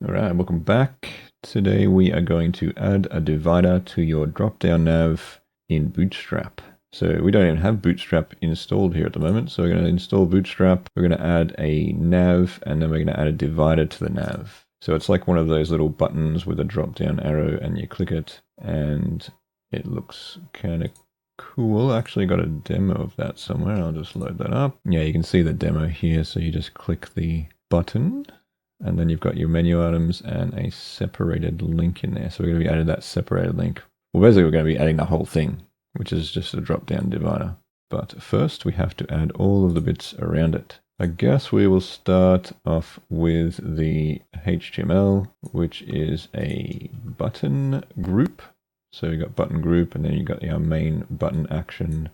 Alright, welcome back. Today we are going to add a divider to your drop-down nav in Bootstrap. So we don't even have Bootstrap installed here at the moment, so we're going to install Bootstrap, we're going to add a nav, and then we're going to add a divider to the nav. So it's like one of those little buttons with a drop-down arrow, and you click it, and it looks kind of cool. I actually got a demo of that somewhere. I'll just load that up. Yeah, you can see the demo here, so you just click the button. And then you've got your menu items and a separated link in there. So we're going to be adding that separated link. Well, basically we're going to be adding the whole thing, which is just a drop-down divider. But first we have to add all of the bits around it. I guess we will start off with the HTML, which is a button group. So you've got button group, and then you've got our main button action.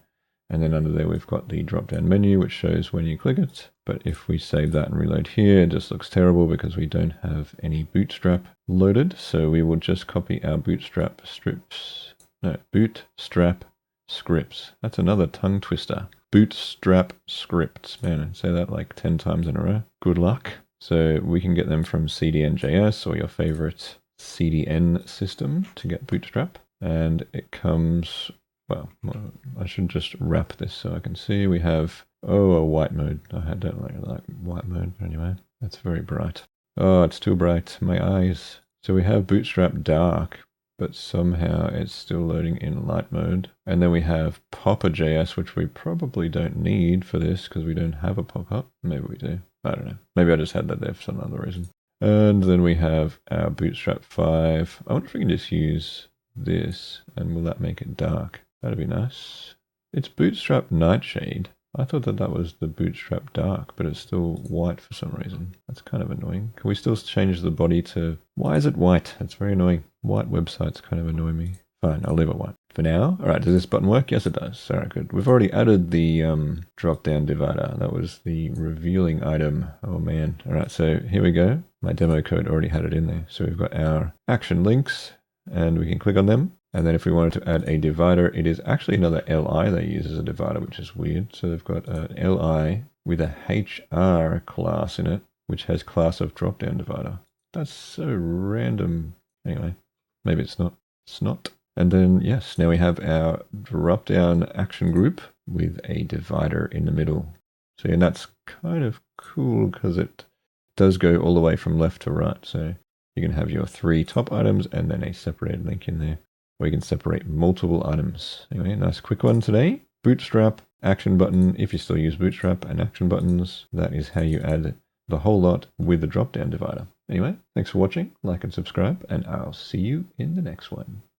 And then under there we've got the drop-down menu, which shows when you click it. But if we save that and reload here, it just looks terrible because we don't have any Bootstrap loaded. So we will just copy our Bootstrap scripts. No, Bootstrap scripts. That's another tongue twister. Bootstrap scripts. Man, I say that like 10 times in a row. Good luck. So we can get them from CDN.js or your favorite CDN system to get Bootstrap. And it comes... Well, I should just wrap this so I can see. We have, a white mode. I don't really like white mode, but anyway, that's very bright. Oh, it's too bright. My eyes. So we have Bootstrap dark, but somehow it's still loading in light mode. And then we have Popper.js, which we probably don't need for this because we don't have a pop-up. Maybe we do. I don't know. Maybe I just had that there for some other reason. And then we have our Bootstrap 5. I wonder if we can just use this, and will that make it dark? That'd be nice. It's Bootstrap Nightshade. I thought that was the Bootstrap Dark, but it's still white for some reason. That's kind of annoying. Can we still change the body to... Why is it white? That's very annoying. White websites kind of annoy me. Fine, I'll leave it white. For now. Alright, does this button work? Yes, it does. Alright, good. We've already added the drop-down divider. That was the revealing item. Oh man. Alright, so here we go. My demo code already had it in there. So we've got our action links, and we can click on them. And then if we wanted to add a divider, it is actually another LI they use as a divider, which is weird. So they've got an LI with a HR class in it, which has class of drop-down divider. That's so random. Anyway, maybe it's not. It's not. And then, yes, now we have our drop-down action group with a divider in the middle. So and that's kind of cool because it does go all the way from left to right. So you can have your 3 top items and then a separated link in there. Or you can separate multiple items. Anyway, nice quick one today. Bootstrap, action button, if you still use Bootstrap, and action buttons. That is how you add the whole lot with the drop-down divider. Anyway, thanks for watching, like and subscribe, and I'll see you in the next one.